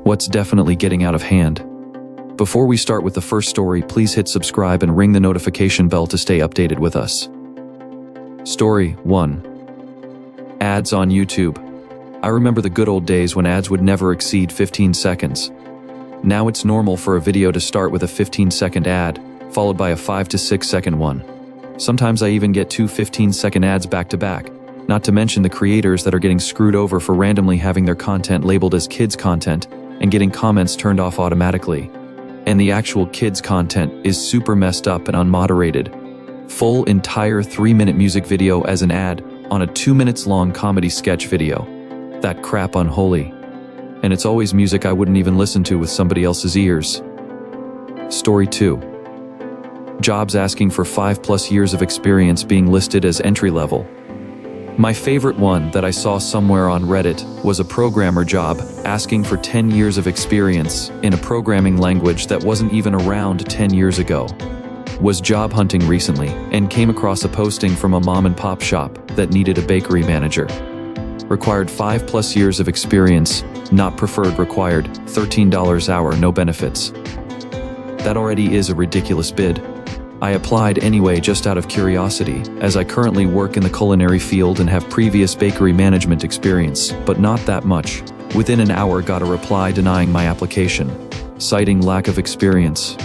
What's definitely getting out of hand? Before we start with the first story, please hit subscribe and ring the notification bell to stay updated with us. Story 1. Ads on YouTube. I remember the good old days when ads would never exceed 15 seconds. Now it's normal for a video to start with a 15-second ad, followed by a 5 to 6 second one. Sometimes I even get two 15-second ads back to back, not to mention the creators that are getting screwed over for randomly having their content labeled as kids content and getting comments turned off automatically. And the actual kids content is super messed up and unmoderated. Full entire 3-minute music video as an ad on a 2 minutes long comedy sketch video. That crap unholy. And it's always music I wouldn't even listen to with somebody else's ears. Story 2. Jobs asking for 5+ years of experience being listed as entry level. My favorite one that I saw somewhere on Reddit was a programmer job asking for 10 years of experience in a programming language that wasn't even around 10 years ago. Was job hunting recently and came across a posting from a mom and pop shop that needed a bakery manager. Required 5+ years of experience, not preferred required, $13 hour, no benefits. That already is a ridiculous bid. I applied anyway just out of curiosity, as I currently work in the culinary field and have previous bakery management experience, but not that much. Within an hour got a reply denying my application, citing lack of experience.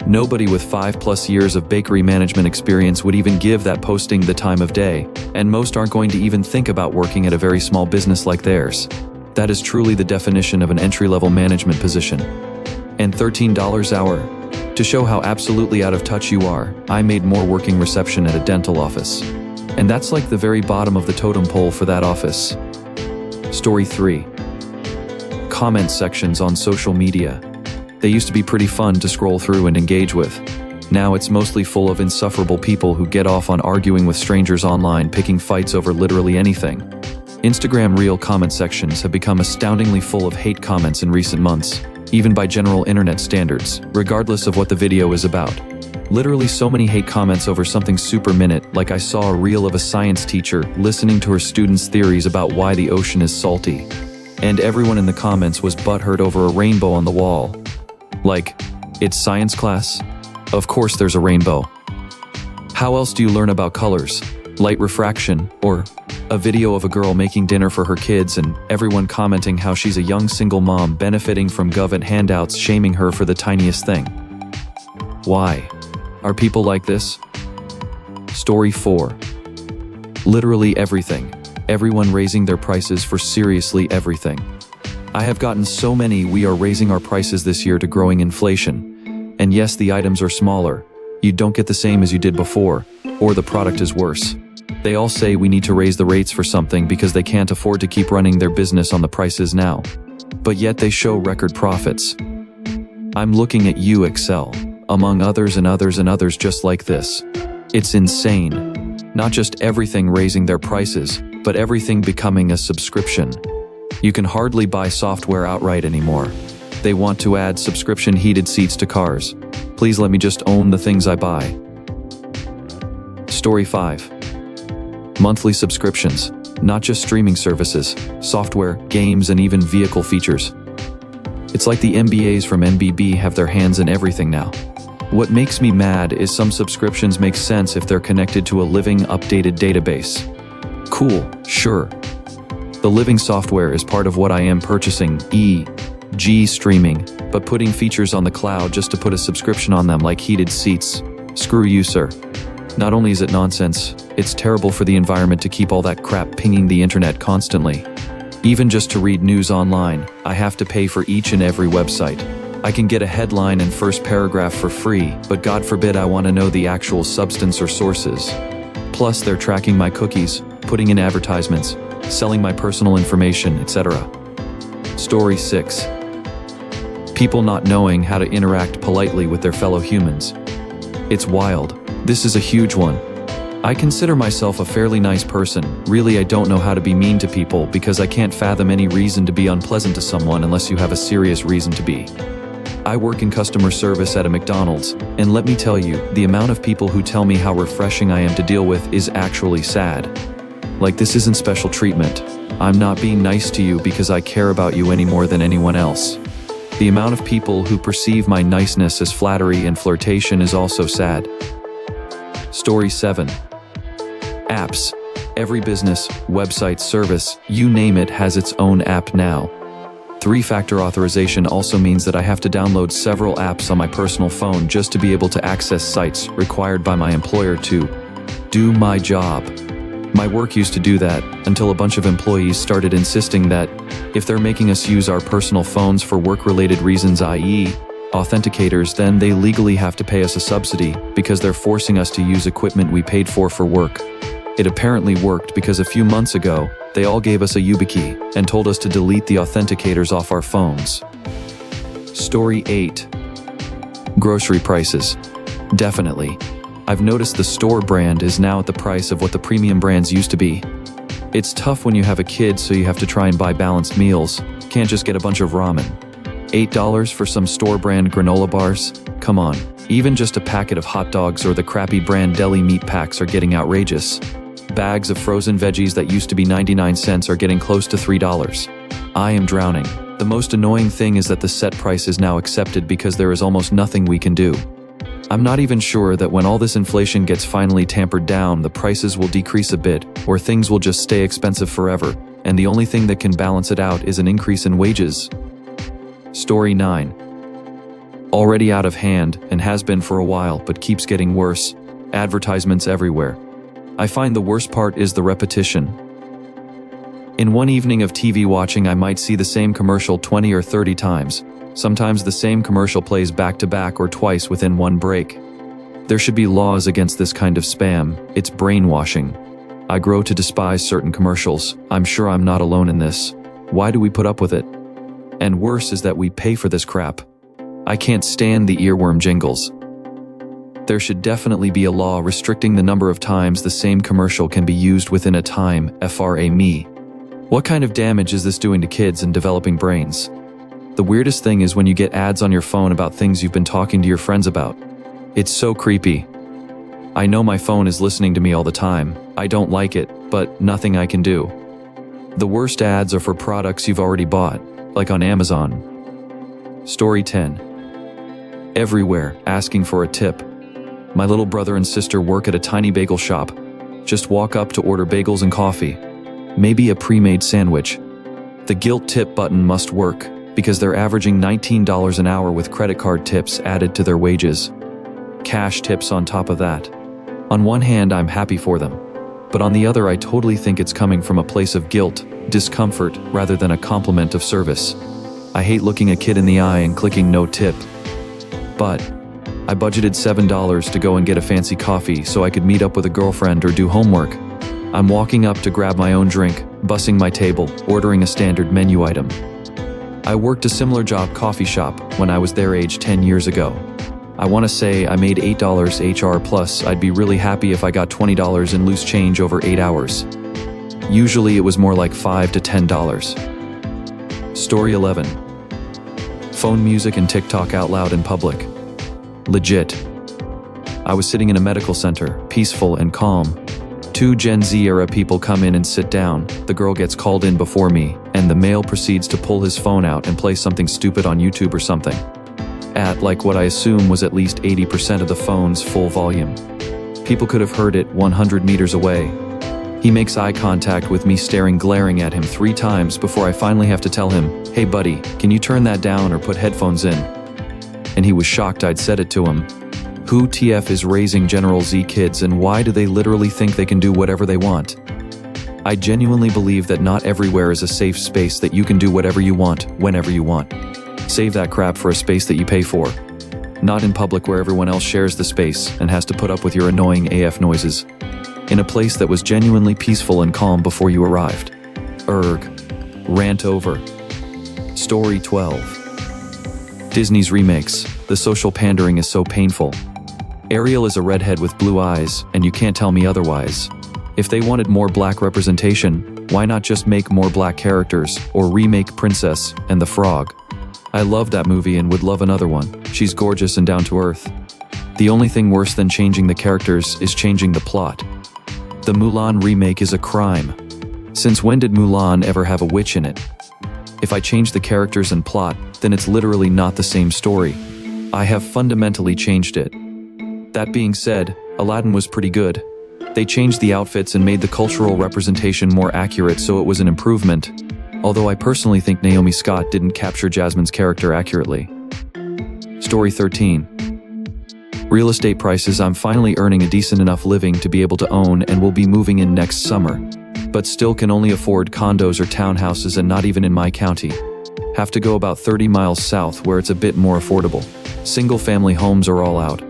Nobody with 5+ years of bakery management experience would even give that posting the time of day, and most aren't going to even think about working at a very small business like theirs. That is truly the definition of an entry-level management position. And $13 hour. To show how absolutely out of touch you are, I made more working reception at a dental office. And that's like the very bottom of the totem pole for that office. Story 3. Comment sections on social media. They used to be pretty fun to scroll through and engage with. Now it's mostly full of insufferable people who get off on arguing with strangers online, picking fights over literally anything. Instagram Reel comment sections have become astoundingly full of hate comments in recent months, even by general internet standards, regardless of what the video is about. Literally so many hate comments over something super minute, like I saw a reel of a science teacher listening to her students' theories about why the ocean is salty. And everyone in the comments was butthurt over a rainbow on the wall. Like, it's science class? Of course there's a rainbow. How else do you learn about colors, light refraction, or a video of a girl making dinner for her kids and everyone commenting how she's a young single mom benefiting from government handouts, shaming her for the tiniest thing? Why? Are people like this? Story 4. Literally everything. Everyone raising their prices for seriously everything. I have gotten so many "we are raising our prices this year" to growing inflation. And yes, the items are smaller. You don't get the same as you did before, or the product is worse. They all say we need to raise the rates for something because they can't afford to keep running their business on the prices now. But yet they show record profits. I'm looking at you, Excel, among others and others and others just like this. It's insane. Not just everything raising their prices, but everything becoming a subscription. You can hardly buy software outright anymore. They want to add subscription heated seats to cars. Please let me just own the things I buy. Story 5. Monthly subscriptions, not just streaming services, software, games, and even vehicle features. It's like the MBAs from NBB have their hands in everything now. What makes me mad is some subscriptions make sense if they're connected to a living, updated database. Cool, sure. The living software is part of what I am purchasing, e.g. streaming, but putting features on the cloud just to put a subscription on them like heated seats. Screw you, sir. Not only is it nonsense, it's terrible for the environment to keep all that crap pinging the internet constantly. Even just to read news online, I have to pay for each and every website. I can get a headline and first paragraph for free, but God forbid I want to know the actual substance or sources. Plus they're tracking my cookies, putting in advertisements, selling my personal information, etc. Story 6. People not knowing how to interact politely with their fellow humans. It's wild. This is a huge one. I consider myself a fairly nice person. Really, I don't know how to be mean to people because I can't fathom any reason to be unpleasant to someone unless you have a serious reason to be. I work in customer service at a McDonald's, and let me tell you, the amount of people who tell me how refreshing I am to deal with is actually sad. Like, this isn't special treatment. I'm not being nice to you because I care about you any more than anyone else. The amount of people who perceive my niceness as flattery and flirtation is also sad. Story 7. Apps. Every business, website, service, you name it, has its own app now. 3-factor authorization also means that I have to download several apps on my personal phone just to be able to access sites required by my employer to do my job. My work used to do that until a bunch of employees started insisting that if they're making us use our personal phones for work-related reasons, i.e., authenticators, then they legally have to pay us a subsidy because they're forcing us to use equipment we paid for work. It apparently worked because a few months ago, they all gave us a YubiKey and told us to delete the authenticators off our phones. Story 8. Grocery prices. Definitely. I've noticed the store brand is now at the price of what the premium brands used to be. It's tough when you have a kid, so you have to try and buy balanced meals. Can't just get a bunch of ramen. $8 for some store brand granola bars? Come on. Even just a packet of hot dogs or the crappy brand deli meat packs are getting outrageous. Bags of frozen veggies that used to be 99 cents are getting close to $3. I am drowning. The most annoying thing is that the set price is now accepted because there is almost nothing we can do. I'm not even sure that when all this inflation gets finally tampered down, the prices will decrease a bit, or things will just stay expensive forever, and the only thing that can balance it out is an increase in wages. Story 9. Already out of hand, and has been for a while, but keeps getting worse. Advertisements everywhere. I find the worst part is the repetition. In one evening of TV watching, I might see the same commercial 20 or 30 times. Sometimes the same commercial plays back to back or twice within one break. There should be laws against this kind of spam. It's brainwashing. I grow to despise certain commercials. I'm sure I'm not alone in this. Why do we put up with it? And worse is that we pay for this crap. I can't stand the earworm jingles. There should definitely be a law restricting the number of times the same commercial can be used within a time, FRA me. What kind of damage is this doing to kids and developing brains? The weirdest thing is when you get ads on your phone about things you've been talking to your friends about. It's so creepy. I know my phone is listening to me all the time. I don't like it, but nothing I can do. The worst ads are for products you've already bought, like on Amazon. Story 10. Everywhere, asking for a tip. My little brother and sister work at a tiny bagel shop. Just walk up to order bagels and coffee. Maybe a pre-made sandwich. The guilt tip button must work, because they're averaging $19 an hour with credit card tips added to their wages. Cash tips on top of that. On one hand, I'm happy for them, but on the other, I totally think it's coming from a place of guilt, discomfort, rather than a compliment of service. I hate looking a kid in the eye and clicking no tip. But I budgeted $7 to go and get a fancy coffee so I could meet up with a girlfriend or do homework. I'm walking up to grab my own drink, bussing my table, ordering a standard menu item. I worked a similar job coffee shop when I was their age 10 years ago. I want to say I made $8 HR plus I'd be really happy if I got $20 in loose change over 8 hours. Usually it was more like $5 to $10. Story 11. Phone music and TikTok out loud in public. Legit. I was sitting in a medical center, peaceful and calm. 2 Gen Z era people come in and sit down. The girl gets called in before me, and the male proceeds to pull his phone out and play something stupid on YouTube or something. At like what I assume was at least 80% of the phone's full volume. People could have heard it 100 meters away. He makes eye contact with me, glaring at him 3 times before I finally have to tell him, "Hey buddy, can you turn that down or put headphones in?" And he was shocked I'd said it to him. Who TF is raising General Z kids, and why do they literally think they can do whatever they want? I genuinely believe that not everywhere is a safe space that you can do whatever you want, whenever you want. Save that crap for a space that you pay for. Not in public where everyone else shares the space and has to put up with your annoying AF noises. In a place that was genuinely peaceful and calm before you arrived. Rant over. Story 12. Disney's remakes. The social pandering is so painful. Ariel is a redhead with blue eyes, and you can't tell me otherwise. If they wanted more black representation, why not just make more black characters, or remake Princess and the Frog? I love that movie and would love another one. She's gorgeous and down to earth. The only thing worse than changing the characters is changing the plot. The Mulan remake is a crime. Since when did Mulan ever have a witch in it? If I change the characters and plot, then it's literally not the same story. I have fundamentally changed it. That being said, Aladdin was pretty good. They changed the outfits and made the cultural representation more accurate, so it was an improvement. Although I personally think Naomi Scott didn't capture Jasmine's character accurately. Story 13. Real estate prices. I'm finally earning a decent enough living to be able to own and will be moving in next summer. But still can only afford condos or townhouses, and not even in my county. Have to go about 30 miles south where it's a bit more affordable. Single-family homes are all out.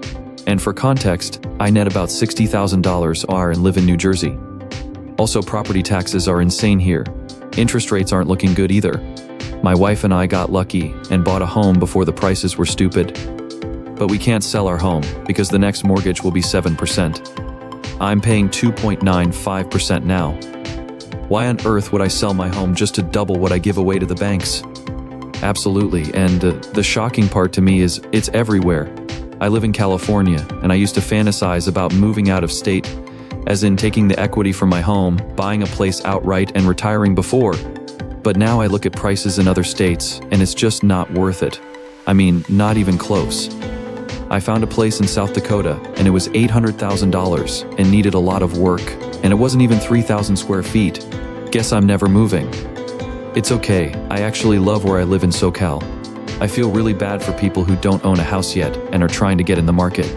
And for context, I net about $60,000 and live in New Jersey. Also, property taxes are insane here. Interest rates aren't looking good either. My wife and I got lucky and bought a home before the prices were stupid. But we can't sell our home because the next mortgage will be 7%. I'm paying 2.95% now. Why on earth would I sell my home just to double what I give away to the banks? Absolutely, and the shocking part to me is it's everywhere. I live in California, and I used to fantasize about moving out of state, as in taking the equity from my home, buying a place outright, and retiring before. But now I look at prices in other states, and it's just not worth it. I mean, not even close. I found a place in South Dakota, and it was $800,000 and needed a lot of work, and it wasn't even 3,000 square feet. Guess I'm never moving. It's okay, I actually love where I live in SoCal. I feel really bad for people who don't own a house yet and are trying to get in the market.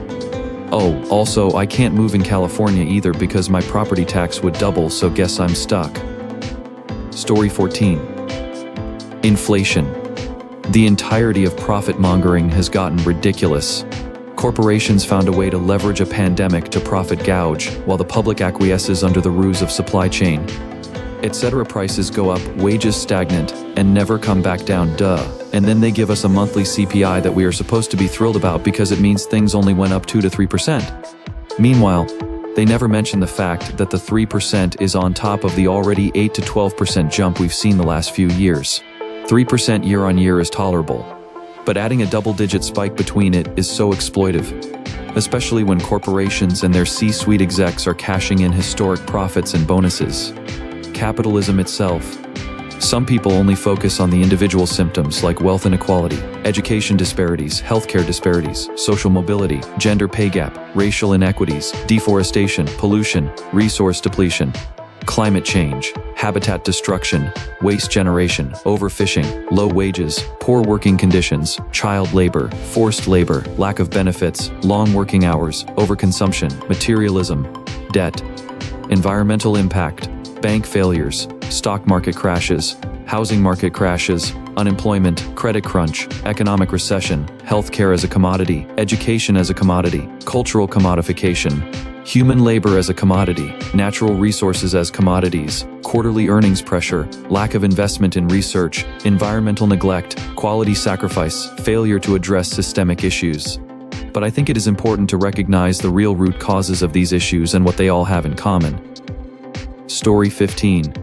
Oh, also, I can't move in California either because my property tax would double, so guess I'm stuck. Story 14. Inflation. The entirety of profit-mongering has gotten ridiculous. Corporations found a way to leverage a pandemic to profit gouge, while the public acquiesces under the ruse of supply chain, etc. Prices go up, wages stagnant, and never come back down, and then they give us a monthly CPI that we are supposed to be thrilled about because it means things only went up 2 to 3%. Meanwhile, they never mention the fact that the 3% is on top of the already 8 to 12% jump we've seen the last few years. 3% year on year is tolerable, but adding a double-digit spike between it is so exploitive, especially when corporations and their C-suite execs are cashing in historic profits and bonuses. Capitalism itself. Some people only focus on the individual symptoms like wealth inequality, education disparities, healthcare disparities, social mobility, gender pay gap, racial inequities, deforestation, pollution, resource depletion, climate change, habitat destruction, waste generation, overfishing, low wages, poor working conditions, child labor, forced labor, lack of benefits, long working hours, overconsumption, materialism, debt, environmental impact, bank failures, stock market crashes, housing market crashes, unemployment, credit crunch, economic recession, healthcare as a commodity, education as a commodity, cultural commodification, human labor as a commodity, natural resources as commodities, quarterly earnings pressure, lack of investment in research, environmental neglect, quality sacrifice, failure to address systemic issues. But I think it is important to recognize the real root causes of these issues and what they all have in common. Story 15.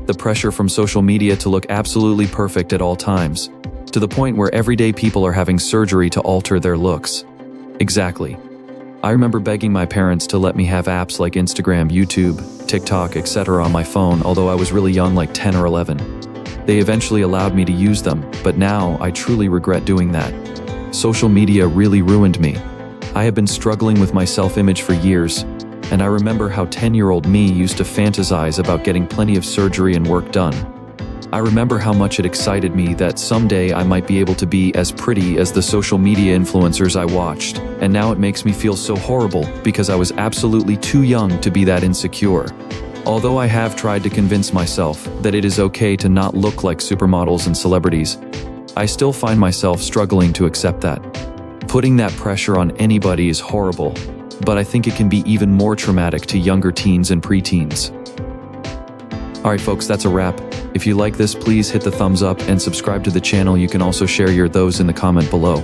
The pressure from social media to look absolutely perfect at all times, to the point where everyday people are having surgery to alter their looks. Exactly. I remember begging my parents to let me have apps like Instagram, YouTube, TikTok, etc. on my phone, although I was really young, like 10 or 11. They eventually allowed me to use them, but now I truly regret doing that. Social media really ruined me. I have been struggling with my self-image for years, and I remember how 10-year-old me used to fantasize about getting plenty of surgery and work done. I remember how much it excited me that someday I might be able to be as pretty as the social media influencers I watched, and now it makes me feel so horrible because I was absolutely too young to be that insecure. Although I have tried to convince myself that it is okay to not look like supermodels and celebrities, I still find myself struggling to accept that. Putting that pressure on anybody is horrible, but I think it can be even more traumatic to younger teens and preteens. Alright folks, that's a wrap. If you like this, please hit the thumbs up and subscribe to the channel. You can also share your thoughts in the comment below.